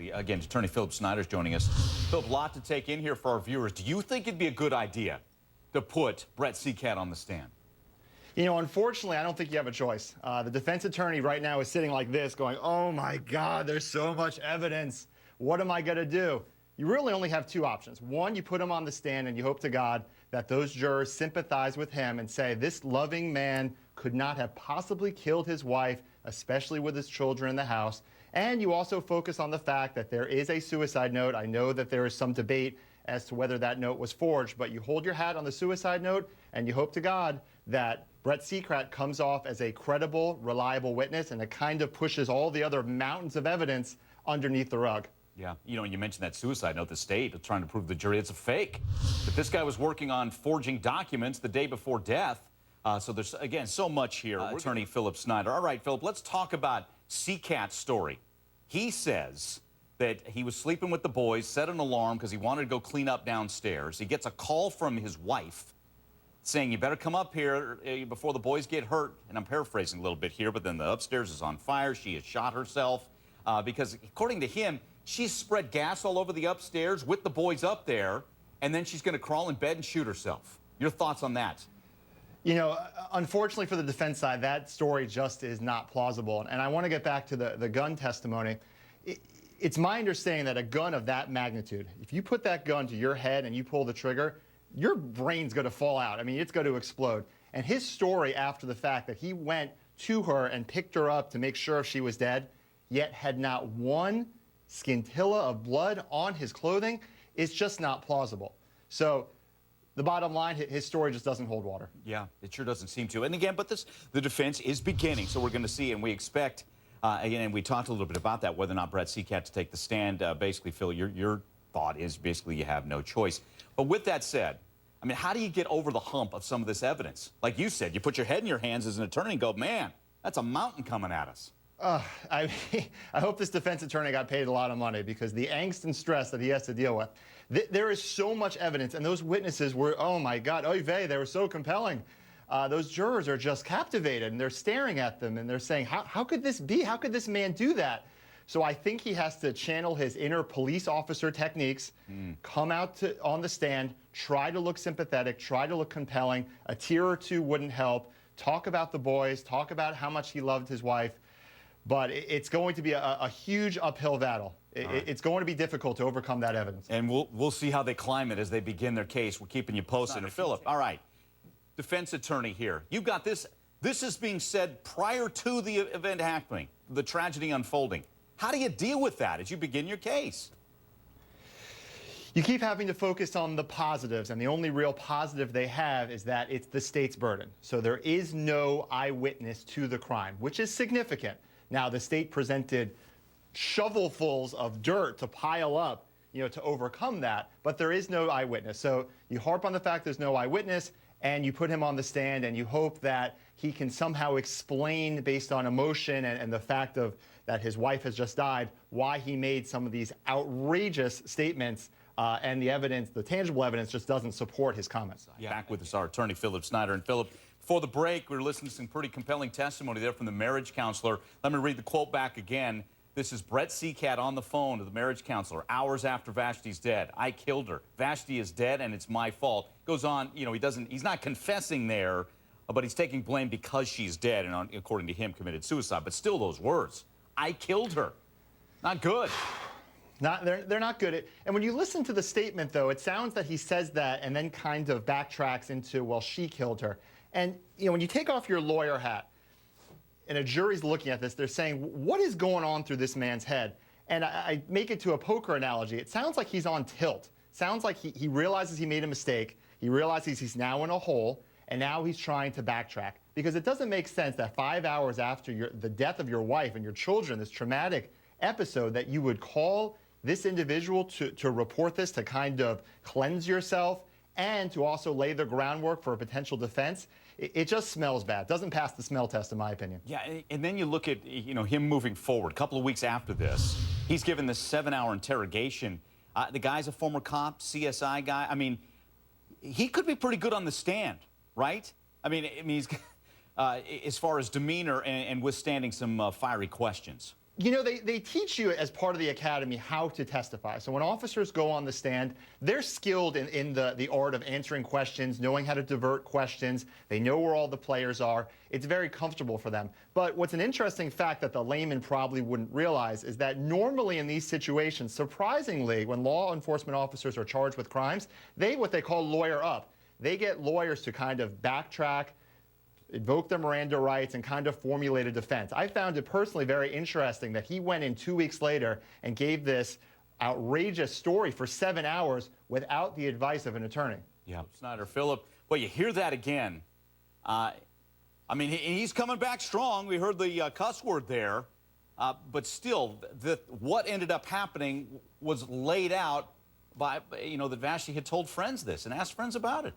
Exactly. Again, Attorney Philip Snyder is joining us. Philip, a lot to take in here for our viewers. Do you think it'd be a good idea to put Brett Seacat on the stand? You know, unfortunately, I don't think you have a choice. The defense attorney right now is sitting like this going, oh my God, there's so much evidence. What am I going to do? You really only have two options. One, you put him on the stand and you hope to God that those jurors sympathize with him and say, this loving man could not have possibly killed his wife, especially with his children in the house. And you also focus on the fact that there is a suicide note. I know that there is some debate as to whether that note was forged, but you hold your hat on the suicide note and you hope to God that Brett Seacat comes off as a credible, reliable witness, and it kind of pushes all the other mountains of evidence underneath the rug. Yeah, you know, you mentioned that suicide note, the state is trying to prove to the jury it's a fake. But this guy was working on forging documents the day before death. So there's, again, so much here. Attorney Philip Snyder. All right, Philip, let's talk about Seacat's story. He says that he was sleeping with the boys, set an alarm because he wanted to go clean up downstairs. He gets a call from his wife saying, you better come up here before the boys get hurt. And I'm paraphrasing a little bit here, but then the upstairs is on fire. She has shot herself because, according to him, she's spread gas all over the upstairs with the boys up there, and then she's going to crawl in bed and shoot herself. Your thoughts on that? You know, unfortunately for the defense side, that story just is not plausible. And I want to get back to the gun testimony. It's my understanding that a gun of that magnitude, if you put that gun to your head and you pull the trigger, your brain's going to fall out. I mean, it's going to explode. And his story after the fact that he went to her and picked her up to make sure she was dead, yet had not one scintilla of blood on his clothing, is just not plausible. So the bottom line, his story just doesn't hold water. Yeah, it sure doesn't seem to. And again, but the defense is beginning, so we're going to see, and we expect, again, and we talked a little bit about that, whether or not Brett Seacat to take the stand. Basically, Phil, your thought is basically you have no choice. But with that said, I mean, how do you get over the hump of some of this evidence? Like you said, you put your head in your hands as an attorney and go, man, that's a mountain coming at us. I hope this defense attorney got paid a lot of money, because the angst and stress that he has to deal with. There is so much evidence, and those witnesses were, oh my God, oy vey, they were so compelling. Those jurors are just captivated, and they're staring at them, and they're saying, how could this be? How could this man do that? So I think he has to channel his inner police officer techniques, come out on the stand, try to look sympathetic, try to look compelling. A tear or two wouldn't help. Talk about the boys, talk about how much he loved his wife. But it's going to be a huge uphill battle. It's going to be difficult to overcome that evidence. And we'll see how they climb it as they begin their case. We're keeping you posted. And Philip, all right, defense attorney here. You've got this. This is being said prior to the event happening, the tragedy unfolding. How do you deal with that as you begin your case? You keep having to focus on the positives, and the only real positive they have is that it's the state's burden. So there is no eyewitness to the crime, which is significant. Now, the state presented shovelfuls of dirt to pile up, you know, to overcome that, but there is no eyewitness. So you harp on the fact there's no eyewitness, and you put him on the stand, and you hope that he can somehow explain, based on emotion and the fact of that his wife has just died, why he made some of these outrageous statements, and the evidence, the tangible evidence, just doesn't support his comments. Yeah. Back with us, our attorney, Philip Snyder. And Philip, before the break, we were listening to some pretty compelling testimony there from the marriage counselor. Let me read the quote back again. This is Brett Seacat on the phone to the marriage counselor hours after Vashti's dead. I killed her. Vashti is dead, and it's my fault. Goes on, you know, he's not confessing there, but he's taking blame because she's dead and, according to him, committed suicide. But still, those words, I killed her. Not good. They're not good. And when you listen to the statement, though, it sounds that he says that and then kind of backtracks into, well, she killed her. And, you know, when you take off your lawyer hat and a jury's looking at this, they're saying, what is going on through this man's head? And I make it to a poker analogy. It sounds like he's on tilt. Sounds like he realizes he made a mistake. He realizes he's now in a hole, and now he's trying to backtrack. Because it doesn't make sense that 5 hours after the death of your wife and your children, this traumatic episode, that you would call this individual to report this, to kind of cleanse yourself, and to also lay the groundwork for a potential defense. It just smells bad. Doesn't pass the smell test, in my opinion. Yeah, and then you look at, you know, him moving forward. A couple of weeks after this, he's given this 7-hour interrogation. The guy's a former cop, CSI guy. I mean, he could be pretty good on the stand, right? I mean he's as far as demeanor and withstanding some fiery questions. You know, they teach you as part of the academy how to testify. So when officers go on the stand, they're skilled in the art of answering questions, knowing how to divert questions. They know where all the players are. It's very comfortable for them. But what's an interesting fact that the layman probably wouldn't realize is that normally in these situations, surprisingly, when law enforcement officers are charged with crimes, what they call lawyer up. They get lawyers to kind of backtrack, invoke their Miranda rights, and kind of formulate a defense. I found it personally very interesting that he went in 2 weeks later and gave this outrageous story for 7 hours without the advice of an attorney. Yeah, Snyder, Philip, well, you hear that again. I mean, he's coming back strong. We heard the cuss word there. But still, what ended up happening was laid out by, that Vashti had told friends this and asked friends about it.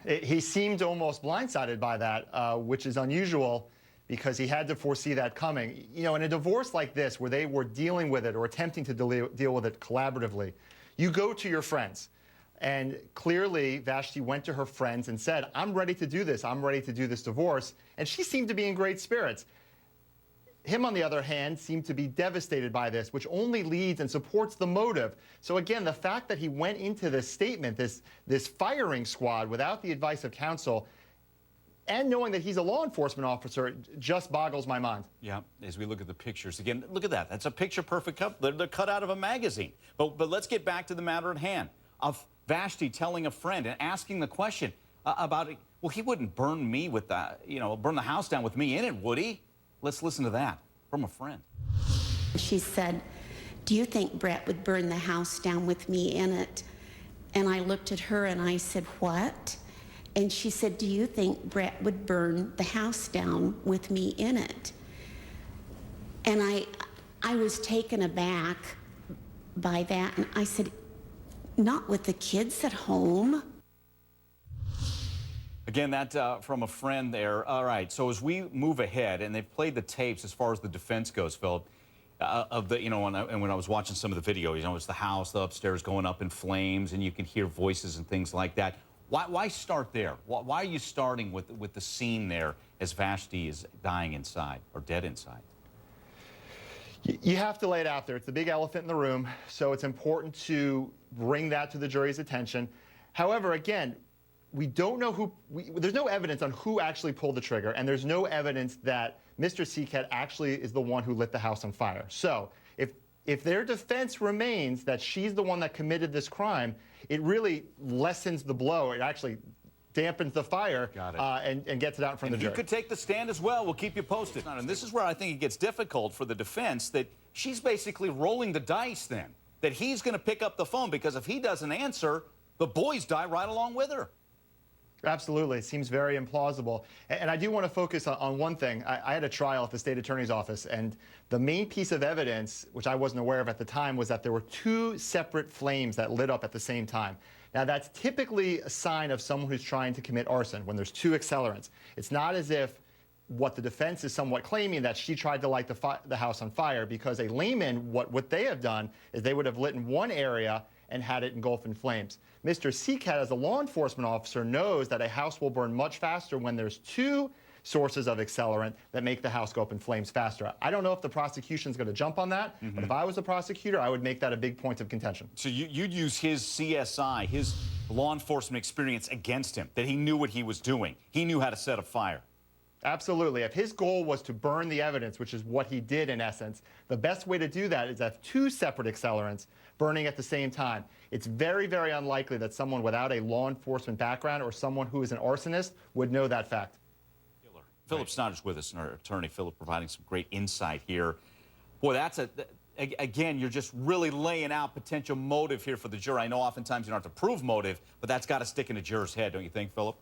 He seemed almost blindsided by that, which is unusual because he had to foresee that coming. You know, in a divorce like this, where they were dealing with it or attempting to deal with it collaboratively, you go to your friends. And clearly, Vashti went to her friends and said, I'm ready to do this. I'm ready to do this divorce. And she seemed to be in great spirits. Him, on the other hand, seemed to be devastated by this, which only leads and supports the motive. So again, the fact that he went into this statement, this firing squad, without the advice of counsel, and knowing that he's a law enforcement officer, just boggles my mind. Yeah, as we look at the pictures, again, look at that. That's a picture-perfect cup. They're cut out of a magazine. But let's get back to the matter at hand, of Vashti telling a friend and asking the question about, well, he wouldn't burn me with burn the house down with me in it, would he? Let's listen to that from a friend. She said, do you think Brett would burn the house down with me in it? And I looked at her and I said, what? And she said, do you think Brett would burn the house down with me in it? And I was taken aback by that. And I said, not with the kids at home. Again, that from a friend there. All right, so as we move ahead, and they've played the tapes as far as the defense goes, Philip, of the, when I was watching some of the video, it's the house, the upstairs going up in flames, and you can hear voices and things like that. Why start there? Why are you starting with the scene there as Vashti is dying inside, or dead inside? You have to lay it out there. It's the big elephant in the room, so it's important to bring that to the jury's attention. However, again, we don't know there's no evidence on who actually pulled the trigger, and there's no evidence that Mr. Seacat actually is the one who lit the house on fire. So if their defense remains that she's the one that committed this crime, it really lessens the blow. It actually dampens the fire and gets it out in front of the jury. You could take the stand as well. We'll keep you posted. And this is where I think it gets difficult for the defense, that she's basically rolling the dice then, that he's going to pick up the phone, because if he doesn't answer, the boys die right along with her. Absolutely. It seems very implausible. And I do want to focus on one thing. I had a trial at the state attorney's office, and the main piece of evidence, which I wasn't aware of at the time, was that there were 2 separate flames that lit up at the same time. Now, that's typically a sign of someone who's trying to commit arson, when there's 2 accelerants. It's not as if what the defense is somewhat claiming, that she tried to light the house on fire, because a layman, what they have done is they would have lit in one area and had it engulf in flames. Mr. Seacat, as a law enforcement officer, knows that a house will burn much faster when there's 2 sources of accelerant that make the house go up in flames faster. I don't know if the prosecution's going to jump on that, but if I was the prosecutor, I would make that a big point of contention. So you'd use his CSI, his law enforcement experience against him, that he knew what he was doing. He knew how to set a fire. Absolutely. If his goal was to burn the evidence, which is what he did in essence, the best way to do that is have 2 separate accelerants burning at the same time. It's very, very unlikely that someone without a law enforcement background or someone who is an arsonist would know that fact. Philip Snyder's with us, and our attorney, Philip, providing some great insight here. Boy, that's again, you're just really laying out potential motive here for the jury. I know oftentimes you don't have to prove motive, but that's got to stick in a juror's head, don't you think, Philip?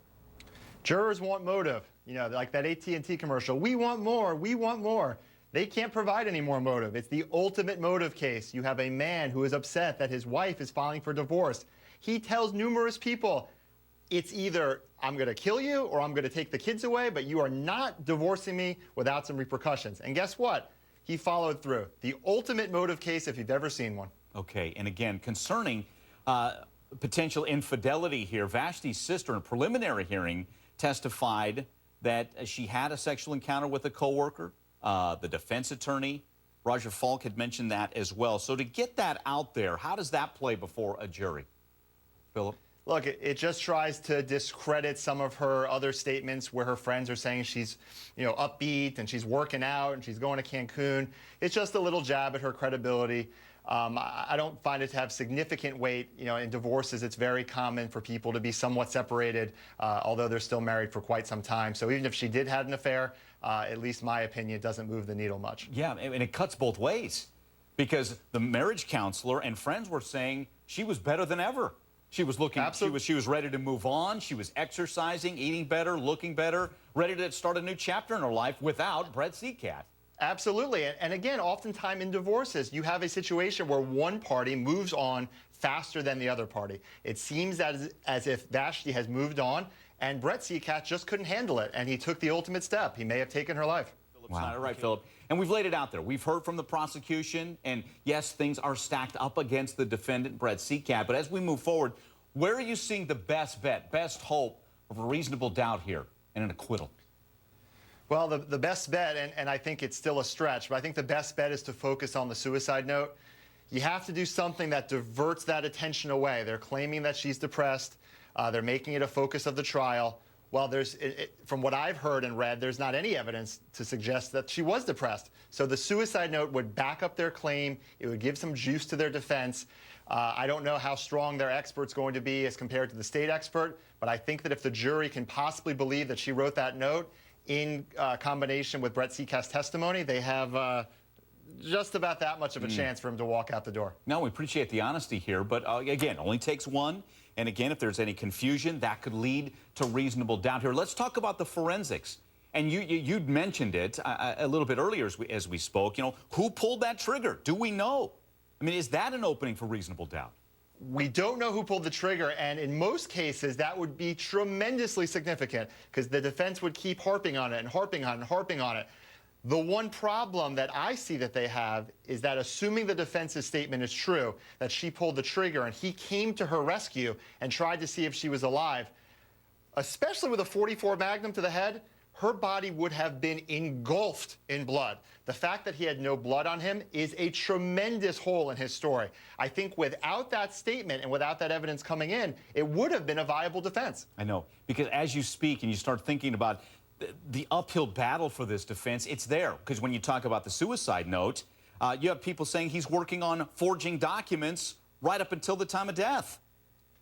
Jurors want motive. Like that AT&T commercial, we want more, we want more. They can't provide any more motive. It's the ultimate motive case. You have a man who is upset that his wife is filing for divorce. He tells numerous people, it's either I'm going to kill you or I'm going to take the kids away, but you are not divorcing me without some repercussions. And guess what? He followed through. The ultimate motive case if you've ever seen one. Okay, and again, concerning potential infidelity here, Vashti's sister in a preliminary hearing testified that she had a sexual encounter with a coworker the defense attorney, Roger Falk, had mentioned that as well. So to get that out there, how does that play before a jury? Philip? Look, it just tries to discredit some of her other statements where her friends are saying she's, upbeat and she's working out and she's going to Cancun. It's just a little jab at her credibility. I don't find it to have significant weight. In divorces, it's very common for people to be somewhat separated, although they're still married for quite some time. So even if she did have an affair, at least my opinion, doesn't move the needle much. Yeah, and it cuts both ways because the marriage counselor and friends were saying she was better than ever. She was looking, she was ready to move on. She was exercising, eating better, looking better, ready to start a new chapter in her life without Brett Seacat. Absolutely. And again, oftentimes in divorces, you have a situation where one party moves on faster than the other party. It seems as if Vashti has moved on, and Brett Seacat just couldn't handle it, and he took the ultimate step. He may have taken her life. Wow. Snyder, right, Philip. And we've laid it out there. We've heard from the prosecution, and yes, things are stacked up against the defendant, Brett Seacat. But as we move forward, where are you seeing the best bet, best hope of a reasonable doubt here and an acquittal? Well, the best bet, and I think it's still a stretch, but I think the best bet is to focus on the suicide note. You have to do something that diverts that attention away. They're claiming that she's depressed. They're making it a focus of the trial. Well, from what I've heard and read, there's not any evidence to suggest that she was depressed. So the suicide note would back up their claim. It would give some juice to their defense. I don't know how strong their expert's going to be as compared to the state expert, but I think that if the jury can possibly believe that she wrote that note in combination with Brett Seacat's testimony, they have just about that much of a chance for him to walk out the door. No, we appreciate the honesty here, but again, only takes one. And again, if there's any confusion, that could lead to reasonable doubt here. Let's talk about the forensics. And you'd mentioned it a little bit earlier as we spoke. Who pulled that trigger? Do we know? I mean, is that an opening for reasonable doubt? We don't know who pulled the trigger, and in most cases, that would be tremendously significant because the defense would keep harping on it and harping on it and harping on it. The one problem that I see that they have is that assuming the defense's statement is true, that she pulled the trigger and he came to her rescue and tried to see if she was alive, especially with a .44 Magnum to the head, her body would have been engulfed in blood. The fact that he had no blood on him is a tremendous hole in his story. I think without that statement and without that evidence coming in, it would have been a viable defense. I know, because as you speak and you start thinking about the uphill battle for this defense, it's there. Because when you talk about the suicide note, you have people saying he's working on forging documents right up until the time of death.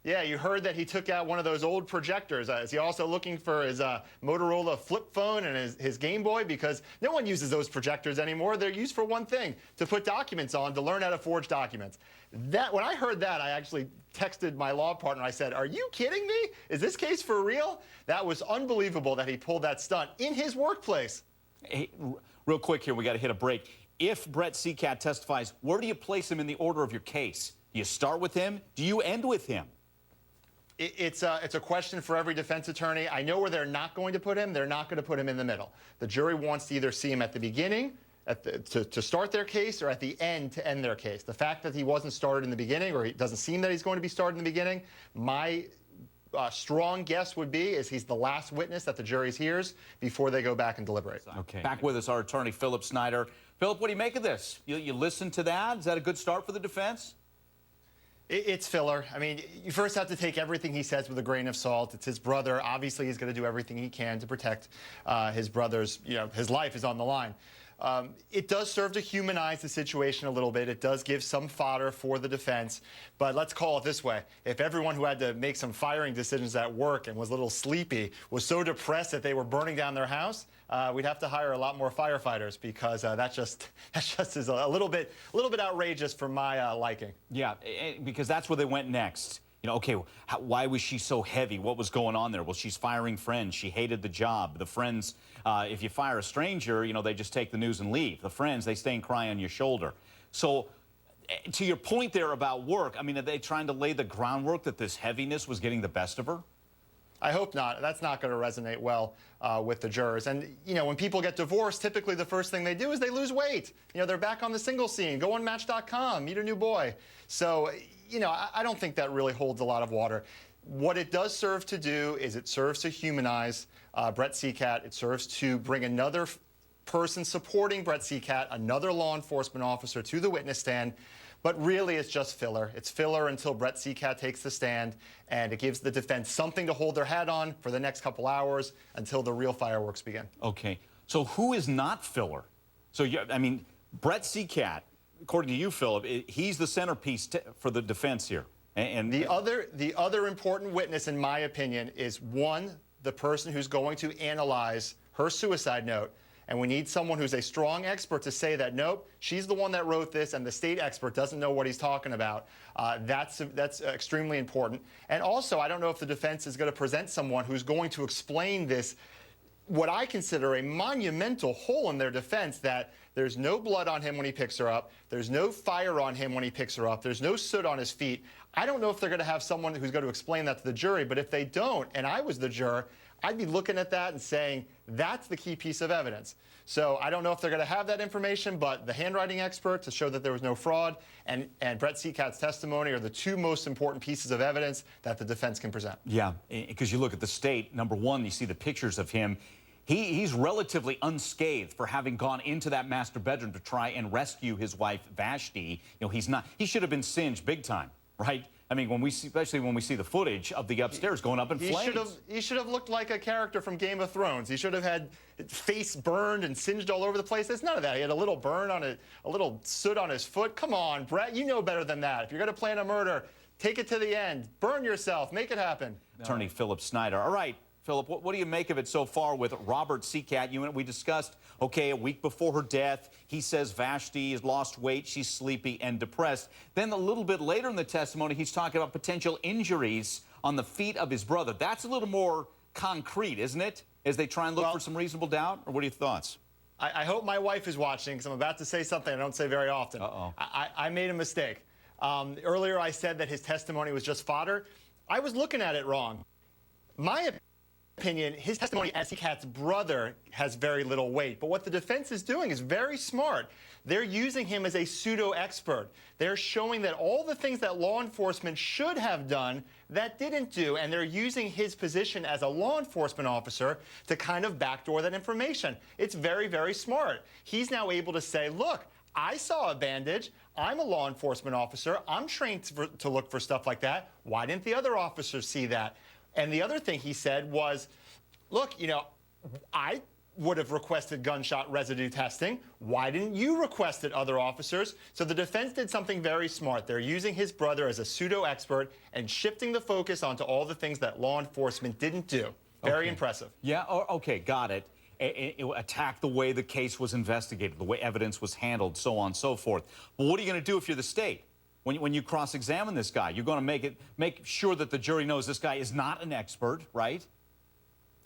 Yeah, you heard that he took out one of those old projectors. Is he also looking for his Motorola flip phone and his Game Boy? Because no one uses those projectors anymore. They're used for one thing, to put documents on, to learn how to forge documents. When I heard that, I actually texted my law partner. I said, "Are you kidding me? Is this case for real?" That was unbelievable that he pulled that stunt in his workplace. Hey, real quick here, we got to hit a break. If Brett Seacat testifies, where do you place him in the order of your case? Do you start with him? Do you end with him? It's a question for every defense attorney. I know where they're not going to put him. They're not going to put him in the middle. The jury wants to either see him at the beginning to start their case or at the end to end their case. The fact that he wasn't started in the beginning, or it doesn't seem that he's going to be started in the beginning, my strong guess would be is he's the last witness that the jury hears before they go back and deliberate. Okay. Back with us, our attorney, Philip Snyder. Philip, what do you make of this? You listen to that? Is that a good start for the defense? It's filler. I mean, you first have to take everything he says with a grain of salt. It's his brother. Obviously, he's going to do everything he can to protect his brother's, his life is on the line. It does serve to humanize the situation a little bit. It does give some fodder for the defense. But let's call it this way. If everyone who had to make some firing decisions at work and was a little sleepy was so depressed that they were burning down their house, we'd have to hire a lot more firefighters because that just is a little bit outrageous for my liking. Yeah, because that's where they went next. Okay, why was she so heavy? What was going on there? Well, she's firing friends. She hated the job. The friends, if you fire a stranger, they just take the news and leave. The friends, they stay and cry on your shoulder. So to your point there about work, I mean, are they trying to lay the groundwork that this heaviness was getting the best of her? I hope not. That's not going to resonate well with the jurors. And, when people get divorced, typically the first thing they do is they lose weight. They're back on the single scene. Go on Match.com, meet a new boy. So, I don't think that really holds a lot of water. What it does serve to do is it serves to humanize Brett Seacat. It serves to bring another person supporting Brett Seacat, another law enforcement officer, to the witness stand. But really, it's just filler. It's filler until Brett Seacat takes the stand, and it gives the defense something to hold their hat on for the next couple hours until the real fireworks begin. Okay. So who is not filler? So, I mean, Brett Seacat, according to you, Philip, he's the centerpiece for the defense here. And the other important witness, in my opinion, is one, the person who's going to analyze her suicide note. And we need someone who's a strong expert to say that, nope, she's the one that wrote this, and the state expert doesn't know what he's talking about. That's extremely important. And also, I don't know if the defense is going to present someone who's going to explain this, what I consider a monumental hole in their defense, that there's no blood on him when he picks her up, there's no fire on him when he picks her up, there's no soot on his feet. I don't know if they're going to have someone who's going to explain that to the jury, but if they don't, and I was the juror, I'd be looking at that and saying, that's the key piece of evidence. So I don't know if they're going to have that information, but the handwriting expert to show that there was no fraud and Brett Seacat's testimony are the two most important pieces of evidence that the defense can present. Yeah, because you look at the state, number one, you see the pictures of him. He's relatively unscathed for having gone into that master bedroom to try and rescue his wife, Vashti. You know, he should have been singed big time, right? I mean, especially when we see the footage of the upstairs going up in flames. He should have looked like a character from Game of Thrones. He should have had face burned and singed all over the place. There's none of that. He had a little burn on it, a little soot on his foot. Come on, Brett, you know better than that. If you're going to plan a murder, take it to the end. Burn yourself. Make it happen. Attorney Philip Snyder. All right, Philip, what do you make of it so far with Robert Seacat? We discussed, okay, a week before her death, he says Vashti has lost weight, she's sleepy and depressed. Then a little bit later in the testimony, he's talking about potential injuries on the feet of his brother. That's a little more concrete, isn't it? As they try and look for some reasonable doubt? Or what are your thoughts? I hope my wife is watching, because I'm about to say something I don't say very often. Uh-oh. I made a mistake. Earlier I said that his testimony was just fodder. I was looking at it wrong. My opinion, his testimony as Seacat's brother has very little weight. But what the defense is doing is very smart. They're using him as a pseudo-expert. They're showing that all the things that law enforcement should have done that didn't do, and they're using his position as a law enforcement officer to kind of backdoor that information. It's very, very smart. He's now able to say, look, I saw a bandage. I'm a law enforcement officer. I'm trained to look for stuff like that. Why didn't the other officers see that? And the other thing he said was, look, I would have requested gunshot residue testing. Why didn't you request it, other officers? So the defense did something very smart. They're using his brother as a pseudo-expert and shifting the focus onto all the things that law enforcement didn't do. Very impressive. Yeah, okay, got it. It attacked the way the case was investigated, the way evidence was handled, so on and so forth. But what are you going to do if you're the state? When you cross-examine this guy, you're going to make sure that the jury knows this guy is not an expert, right?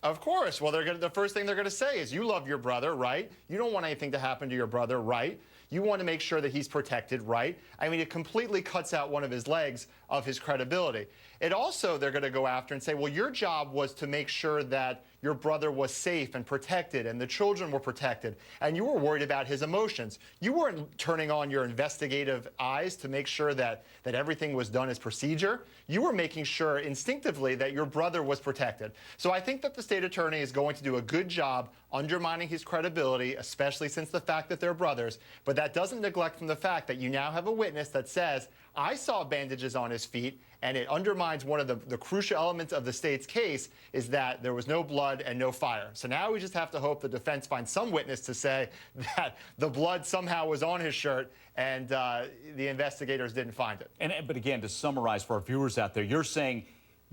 Of course. Well, the first thing they're going to say is, you love your brother, right? You don't want anything to happen to your brother, right? You want to make sure that he's protected, right? I mean, it completely cuts out one of his legs of his credibility. It also, they're going to go after and say, well, your job was to make sure that your brother was safe and protected and the children were protected, and you were worried about his emotions. You weren't turning on your investigative eyes to make sure that everything was done as procedure. You were making sure instinctively that your brother was protected. So I think that the state attorney is going to do a good job undermining his credibility, especially since the fact that they're brothers. But that doesn't neglect from the fact that you now have a witness that says, I saw bandages on his feet, and it undermines one of the crucial elements of the state's case, is that there was no blood and no fire. So now we just have to hope the defense finds some witness to say that the blood somehow was on his shirt and the investigators didn't find it. But again, to summarize for our viewers out there, you're saying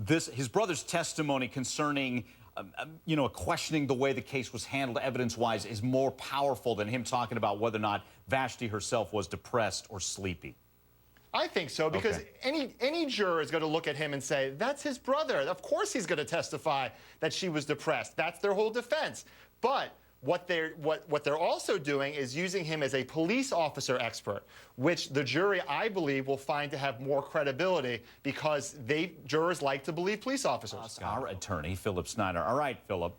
his brother's testimony concerning questioning the way the case was handled evidence-wise is more powerful than him talking about whether or not Vashti herself was depressed or sleepy. I think so, because any juror is going to look at him and say, that's his brother. Of course he's going to testify that she was depressed. That's their whole defense. But what they're also doing is using him as a police officer expert, which the jury, I believe, will find to have more credibility because jurors like to believe police officers. Our attorney, Philip Snyder. All right, Philip.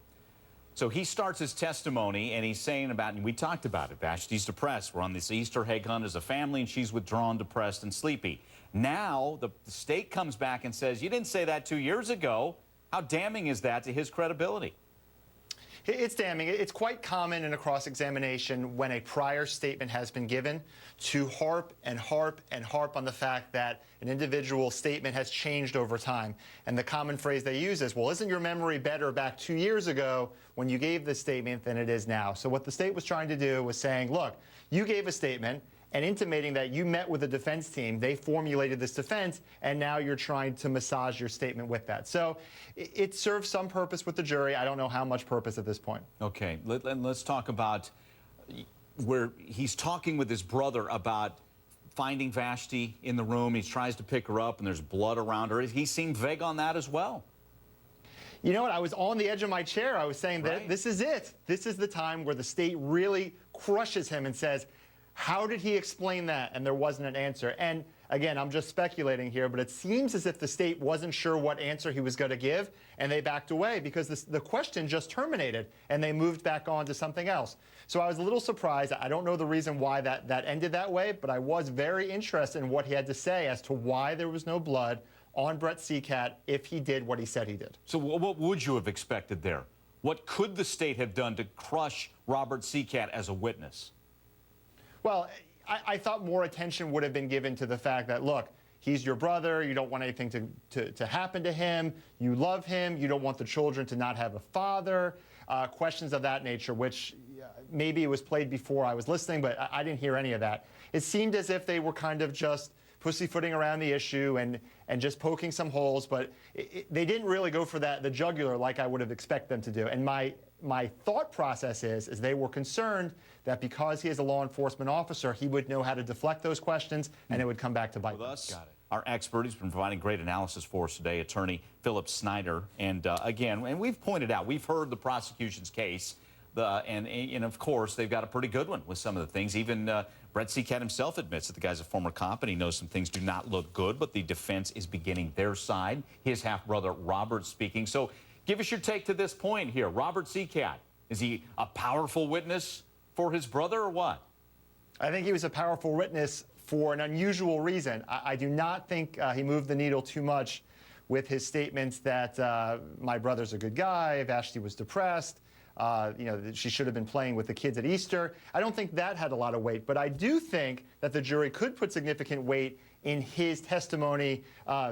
So he starts his testimony, and he's saying about, and we talked about it, Vashti's depressed. We're on this Easter egg hunt as a family, and she's withdrawn, depressed, and sleepy. Now the state comes back and says, you didn't say that 2 years ago. How damning is that to his credibility? It's damning. It's quite common in a cross-examination when a prior statement has been given to harp and harp and harp on the fact that an individual statement has changed over time. And the common phrase they use is, well, isn't your memory better back 2 years ago when you gave this statement than it is now? So what the state was trying to do was saying, look, you gave a statement and intimating that you met with the defense team, they formulated this defense, and now you're trying to massage your statement with that. So it serves some purpose with the jury. I don't know how much purpose at this point. Okay, let's talk about where he's talking with his brother about finding Vashti in the room. He tries to pick her up, and there's blood around her. He seemed vague on that as well. You know what? I was on the edge of my chair. I was saying that this is it. This is the time where the state really crushes him and says, how did he explain that? And there wasn't an answer. And again, I'm just speculating here, but it seems as if the state wasn't sure what answer he was going to give, and they backed away because the question just terminated, and they moved back on to something else. So I was a little surprised. I don't know the reason why that ended that way, but I was very interested in what he had to say as to why there was no blood on Brett Seacat if he did what he said he did. So what would you have expected there? What could the state have done to crush Robert Seacat as a witness? Well, I thought more attention would have been given to the fact that, look, he's your brother. You don't want anything to happen to him. You love him. You don't want the children to not have a father. Questions of that nature, which maybe it was played before I was listening, but I didn't hear any of that. It seemed as if they were kind of just pussyfooting around the issue and just poking some holes, but they didn't really go for the jugular like I would have expected them to do. And my thought process is they were concerned that because he is a law enforcement officer, he would know how to deflect those questions, and it would come back to bite them. Got it. Our expert, he's been providing great analysis for us today, attorney Philip Snyder. And again, and we've pointed out, we've heard the prosecution's case, and of course, they've got a pretty good one with some of the things. Even Brett Seacat himself admits that the guy's a former cop, and he knows some things do not look good, but the defense is beginning their side. His half-brother, Robert, speaking. So give us your take to this point here. Robert Seacat, is he a powerful witness for his brother or what? I think he was a powerful witness for an unusual reason. I do not think he moved the needle too much with his statements that my brother's a good guy, Vashti was depressed, you know, she should have been playing with the kids at Easter. I don't think that had a lot of weight, but I do think that the jury could put significant weight in his testimony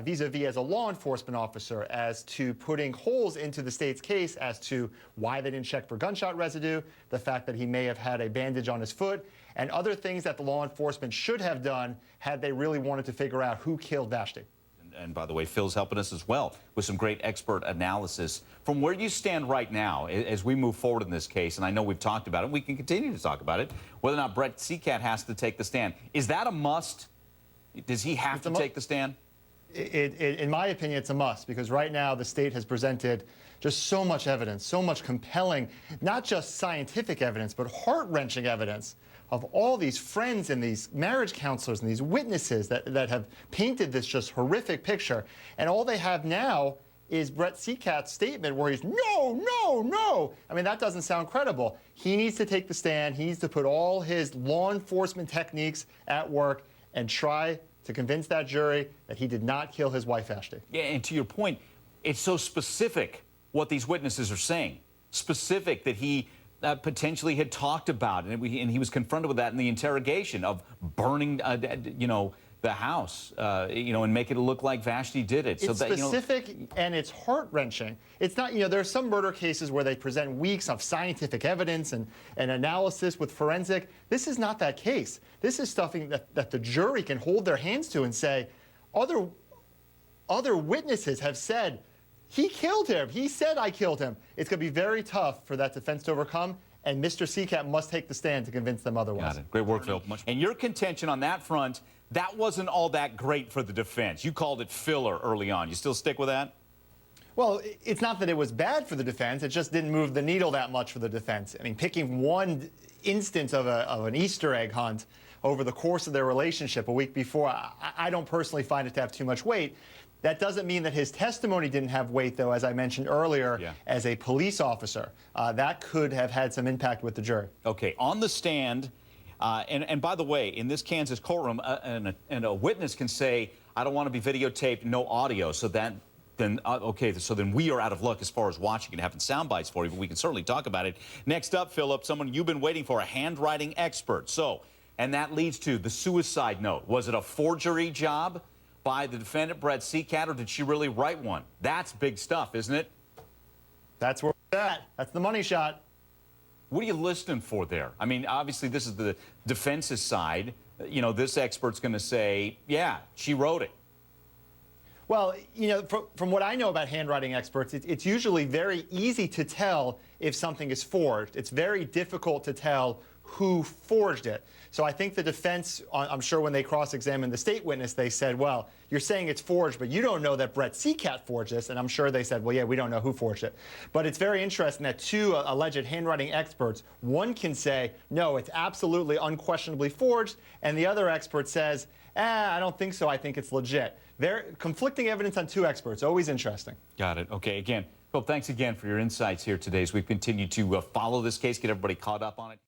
vis-a-vis as a law enforcement officer as to putting holes into the state's case as to why they didn't check for gunshot residue, the fact that he may have had a bandage on his foot, and other things that the law enforcement should have done had they really wanted to figure out who killed Vashti. And by the way, Phil's helping us as well with some great expert analysis. From where you stand right now, as we move forward in this case, and I know we've talked about it, we can continue to talk about it, whether or not Brett Seacat has to take the stand. Is that a must? Does he have to take the stand? In my opinion, it's a must, because right now the state has presented just so much evidence, so much compelling, not just scientific evidence, but heart-wrenching evidence of all these friends and these marriage counselors and these witnesses that have painted this just horrific picture. And all they have now is Brett Seacat's statement where he's, no, no, no. I mean, that doesn't sound credible. He needs to take the stand. He needs to put all his law enforcement techniques at work and try to convince that jury that he did not kill his wife, Vashti. Yeah, and to your point, it's so specific what these witnesses are saying. Specific that he potentially had talked about, and he was confronted with that in the interrogation of burning, you know, the house, you know, and make it look like Vashti did it. It's specific, and it's heart-wrenching. It's not, you know, there are some murder cases where they present weeks of scientific evidence and analysis with forensic. This is not that case. This is stuff that the jury can hold their hands to and say, other witnesses have said, he killed him. He said, I killed him. It's going to be very tough for that defense to overcome, and Mr. Seacat must take the stand to convince them otherwise. Got it. Great work, Phil. And your contention on that front, that wasn't all that great for the defense. You called it filler early on. You still stick with that? Well, it's not that it was bad for the defense. It just didn't move the needle that much for the defense. I mean, picking one instance of an Easter egg hunt over the course of their relationship a week before, I don't personally find it to have too much weight. That doesn't mean that his testimony didn't have weight, though, as I mentioned earlier, as a police officer. That could have had some impact with the jury. Okay, on the stand, and by the way, in this Kansas courtroom, and a witness can say, I don't want to be videotaped, no audio, so that Then, okay, so then we are out of luck as far as watching and having sound bites for you, but we can certainly talk about it. Next up, Philip, someone you've been waiting for, a handwriting expert. So, and that leads to the suicide note. Was it a forgery job by the defendant, Brett Seacat, or did she really write one? That's big stuff, isn't it? That's where we're at. That's the money shot. What are you listening for there? I mean, obviously, this is the defense's side. You know, this expert's going to say, yeah, she wrote it. Well, you know, from what I know about handwriting experts, it's usually very easy to tell if something is forged. It's very difficult to tell who forged it. So I think the defense, I'm sure when they cross-examined the state witness, they said, well, you're saying it's forged, but you don't know that Brett Seacat forged this. And I'm sure they said, well, yeah, we don't know who forged it. But it's very interesting that two alleged handwriting experts, one can say, no, it's absolutely unquestionably forged, and the other expert says, I don't think so, I think it's legit. They're conflicting evidence on two experts, always interesting. Got it. Okay, again, Phil, thanks again for your insights here today as we continue to follow this case, get everybody caught up on it.